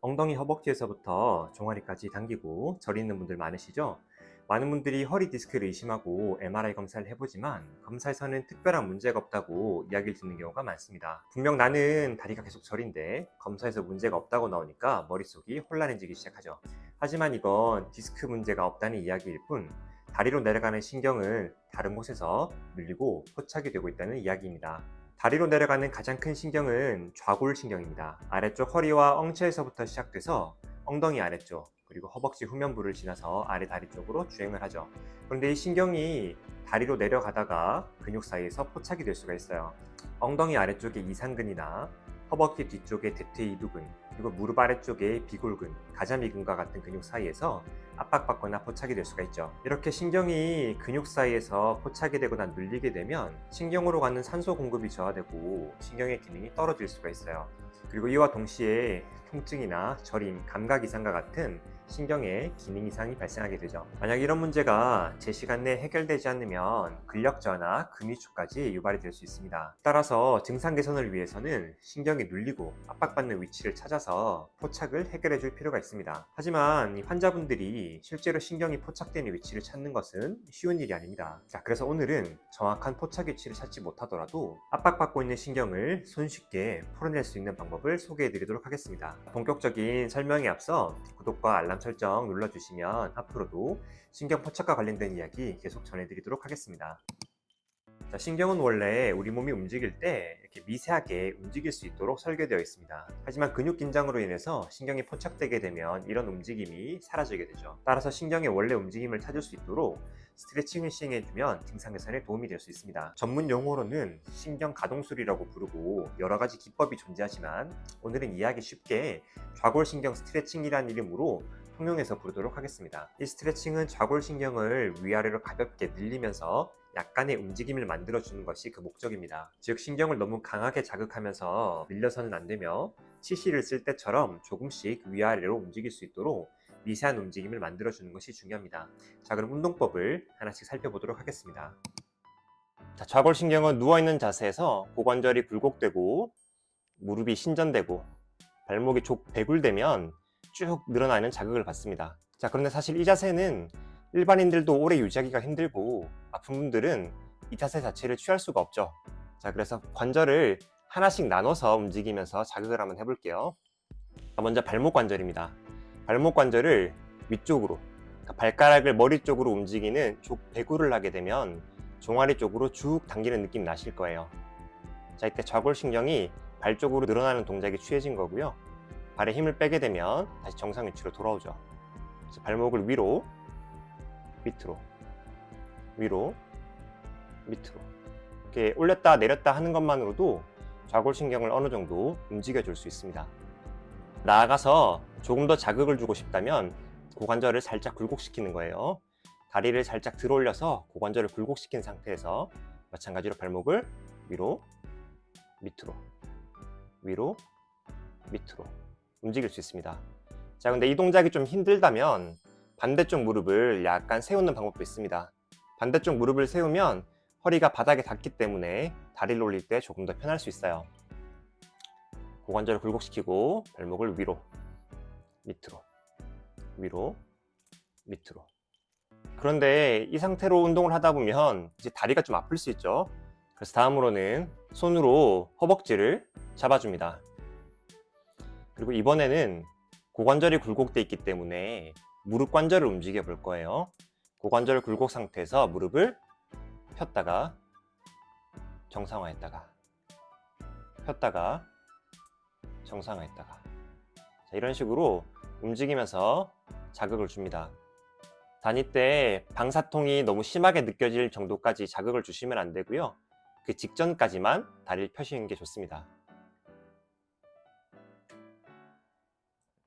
엉덩이 허벅지에서부터 종아리까지 당기고 저리 있는 분들 많으시죠? 많은 분들이 허리 디스크를 의심하고 MRI 검사를 해보지만 검사에서는 특별한 문제가 없다고 이야기를 듣는 경우가 많습니다. 분명 나는 다리가 계속 저린데 검사에서 문제가 없다고 나오니까 머릿속이 혼란해지기 시작하죠. 하지만 이건 디스크 문제가 없다는 이야기일 뿐 다리로 내려가는 신경을 다른 곳에서 눌리고 포착이 되고 있다는 이야기입니다. 다리로 내려가는 가장 큰 신경은 좌골신경입니다. 아래쪽 허리와 엉체에서부터 시작돼서 엉덩이 아래쪽 그리고 허벅지 후면부를 지나서 아래 다리 쪽으로 주행을 하죠. 그런데 이 신경이 다리로 내려가다가 근육 사이에서 포착이 될 수가 있어요. 엉덩이 아래쪽의 이상근이나 허벅지 뒤쪽의 대퇴이두근, 그리고 무릎 아래쪽의 비골근, 가자미근과 같은 근육 사이에서 압박받거나 포착이 될 수가 있죠. 이렇게 신경이 근육 사이에서 포착이 되거나 눌리게 되면 신경으로 가는 산소 공급이 저하되고 신경의 기능이 떨어질 수가 있어요. 그리고 이와 동시에 통증이나 저림, 감각 이상과 같은 신경의 기능 이상이 발생하게 되죠. 만약 이런 문제가 제 시간 내에 해결되지 않으면 근력 저하나 근위축까지 유발이 될 수 있습니다. 따라서 증상 개선을 위해서는 신경이 눌리고 압박받는 위치를 찾아서 포착을 해결해 줄 필요가 있습니다. 하지만 이 환자분들이 실제로 신경이 포착되는 위치를 찾는 것은 쉬운 일이 아닙니다. 자, 그래서 오늘은 정확한 포착 위치를 찾지 못하더라도 압박받고 있는 신경을 손쉽게 풀어낼 수 있는 방법을 소개해 드리도록 하겠습니다. 본격적인 설명에 앞서 구독과 알람 설정 눌러주시면 앞으로도 신경 포착과 관련된 이야기 계속 전해드리도록 하겠습니다. 자, 신경은 원래 우리 몸이 움직일 때 이렇게 미세하게 움직일 수 있도록 설계되어 있습니다. 하지만 근육 긴장으로 인해서 신경이 포착되게 되면 이런 움직임이 사라지게 되죠. 따라서 신경의 원래 움직임을 찾을 수 있도록 스트레칭을 시행해주면 증상 개선에 도움이 될 수 있습니다. 전문 용어로는 신경 가동술이라고 부르고 여러 가지 기법이 존재하지만 오늘은 이해하기 쉽게 좌골신경 스트레칭이라는 이름으로 통용해서 부르도록 하겠습니다. 이 스트레칭은 좌골신경을 위아래로 가볍게 늘리면서 약간의 움직임을 만들어주는 것이 그 목적입니다. 즉 신경을 너무 강하게 자극하면서 밀려서는 안 되며 치실을 쓸 때처럼 조금씩 위아래로 움직일 수 있도록 미세한 움직임을 만들어주는 것이 중요합니다. 자, 그럼 운동법을 하나씩 살펴보도록 하겠습니다. 자, 좌골신경은 누워있는 자세에서 고관절이 굴곡되고 무릎이 신전되고 발목이 족배굴되면 쭉 늘어나는 자극을 받습니다. 자, 그런데 사실 이 자세는 일반인들도 오래 유지하기가 힘들고 아픈 분들은 이 자세 자체를 취할 수가 없죠. 자, 그래서 관절을 하나씩 나눠서 움직이면서 자극을 한번 해볼게요. 먼저 발목 관절입니다. 발목 관절을 위쪽으로, 그러니까 발가락을 머리 쪽으로 움직이는 족배구를 하게 되면 종아리 쪽으로 쭉 당기는 느낌 나실 거예요. 자, 이때 좌골신경이 발 쪽으로 늘어나는 동작이 취해진 거고요. 발에 힘을 빼게 되면 다시 정상 위치로 돌아오죠. 그래서 발목을 위로, 밑으로, 위로, 밑으로 이렇게 올렸다 내렸다 하는 것만으로도 좌골신경을 어느 정도 움직여 줄 수 있습니다. 나아가서 조금 더 자극을 주고 싶다면 고관절을 살짝 굴곡시키는 거예요. 다리를 살짝 들어 올려서 고관절을 굴곡시킨 상태에서 마찬가지로 발목을 위로, 밑으로, 위로, 밑으로 움직일 수 있습니다. 자, 근데 이 동작이 좀 힘들다면 반대쪽 무릎을 약간 세우는 방법도 있습니다. 반대쪽 무릎을 세우면 허리가 바닥에 닿기 때문에 다리를 올릴 때 조금 더 편할 수 있어요. 고관절을 굴곡시키고 발목을 위로, 밑으로, 위로, 밑으로. 그런데 이 상태로 운동을 하다 보면 이제 다리가 좀 아플 수 있죠. 그래서 다음으로는 손으로 허벅지를 잡아줍니다. 그리고 이번에는 고관절이 굴곡돼 있기 때문에 무릎 관절을 움직여 볼 거예요. 고관절 굴곡 상태에서 무릎을 폈다가 정상화했다가 폈다가 정상화했다가, 자, 이런 식으로 움직이면서 자극을 줍니다. 다닐 때 방사통이 너무 심하게 느껴질 정도까지 자극을 주시면 안 되고요. 그 직전까지만 다리를 펴시는 게 좋습니다.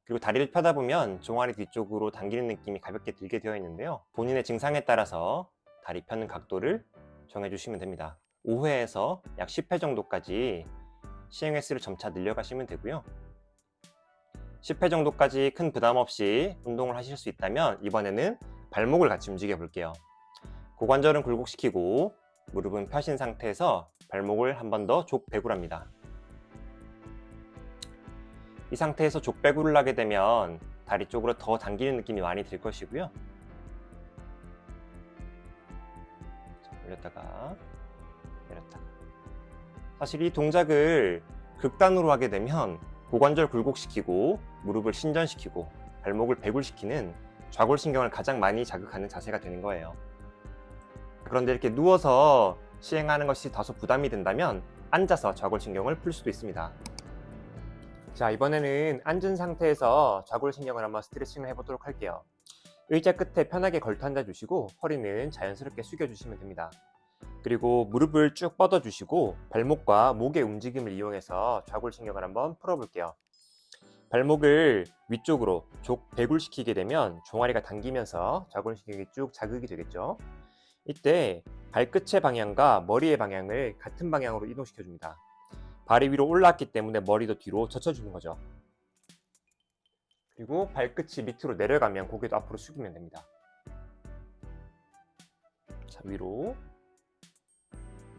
그리고 다리를 펴다 보면 종아리 뒤쪽으로 당기는 느낌이 가볍게 들게 되어 있는데요. 본인의 증상에 따라서 다리 펴는 각도를 정해주시면 됩니다. 5회에서 약 10회 정도까지 시행 횟수를 점차 늘려가시면 되고요. 10회 정도까지 큰 부담 없이 운동을 하실 수 있다면 이번에는 발목을 같이 움직여 볼게요. 고관절은 굴곡시키고 무릎은 펴신 상태에서 발목을 한 번 더 족배굴합니다. 이 상태에서 족배구를 하게 되면 다리 쪽으로 더 당기는 느낌이 많이 들 것이고요. 자, 올렸다가 내렸다가. 사실 이 동작을 극단으로 하게 되면 고관절 굴곡시키고 무릎을 신전시키고 발목을 배굴시키는 좌골신경을 가장 많이 자극하는 자세가 되는 거예요. 그런데 이렇게 누워서 시행하는 것이 다소 부담이 된다면 앉아서 좌골신경을 풀 수도 있습니다. 자, 이번에는 앉은 상태에서 좌골신경을 한번 스트레칭을 해보도록 할게요. 의자 끝에 편하게 걸터 앉아주시고 허리는 자연스럽게 숙여주시면 됩니다. 그리고 무릎을 쭉 뻗어주시고 발목과 목의 움직임을 이용해서 좌골신경을 한번 풀어볼게요. 발목을 위쪽으로 배굴시키게 되면 종아리가 당기면서 좌골신경이 쭉 자극이 되겠죠. 이때 발끝의 방향과 머리의 방향을 같은 방향으로 이동시켜줍니다. 발이 위로 올라왔기 때문에 머리도 뒤로 젖혀주는 거죠. 그리고 발끝이 밑으로 내려가면 고개도 앞으로 숙이면 됩니다. 자, 위로,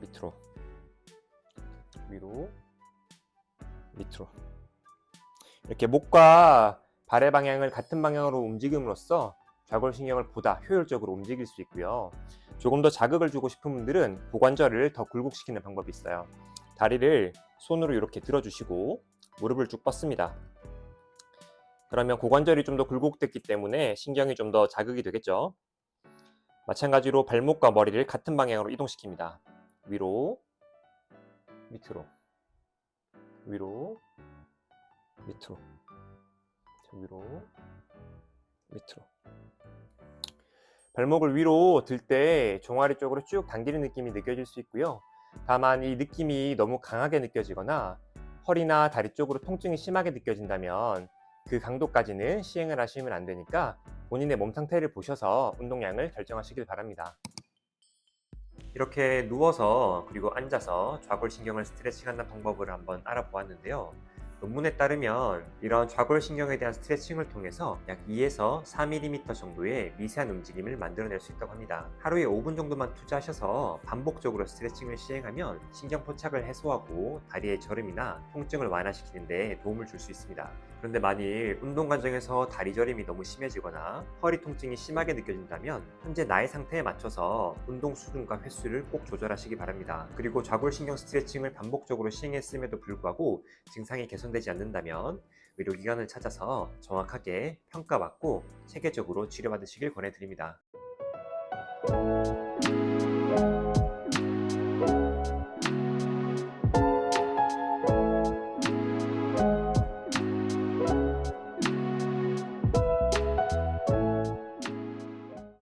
밑으로, 위로, 밑으로. 이렇게 목과 발의 방향을 같은 방향으로 움직임으로써 좌골신경을 보다 효율적으로 움직일 수 있고요. 조금 더 자극을 주고 싶은 분들은 고관절을 더 굴곡시키는 방법이 있어요. 다리를 손으로 이렇게 들어주시고 무릎을 쭉 뻗습니다. 그러면 고관절이 좀 더 굴곡됐기 때문에 신경이 좀 더 자극이 되겠죠. 마찬가지로 발목과 머리를 같은 방향으로 이동시킵니다. 위로, 밑으로, 위로, 밑으로, 위로, 밑으로. 발목을 위로 들 때 종아리 쪽으로 쭉 당기는 느낌이 느껴질 수 있고요. 다만 이 느낌이 너무 강하게 느껴지거나 허리나 다리 쪽으로 통증이 심하게 느껴진다면 그 강도까지는 시행을 하시면 안 되니까 본인의 몸 상태를 보셔서 운동량을 결정하시길 바랍니다. 이렇게 누워서 그리고 앉아서 좌골신경을 스트레칭하는 방법을 한번 알아보았는데요. 논문에 따르면 이런 좌골신경에 대한 스트레칭을 통해서 약 2에서 4mm 정도의 미세한 움직임을 만들어낼 수 있다고 합니다. 하루에 5분 정도만 투자하셔서 반복적으로 스트레칭을 시행하면 신경 포착을 해소하고 다리의 저림이나 통증을 완화시키는 데 도움을 줄 수 있습니다. 그런데 만일 운동 과정에서 다리 저림이 너무 심해지거나 허리 통증이 심하게 느껴진다면 현재 나의 상태에 맞춰서 운동 수준과 횟수를 꼭 조절하시기 바랍니다. 그리고 좌골신경 스트레칭을 반복적으로 시행했음에도 불구하고 증상이 개선되지 않는다면 의료기관을 찾아서 정확하게 평가받고 체계적으로 치료받으시길 권해드립니다.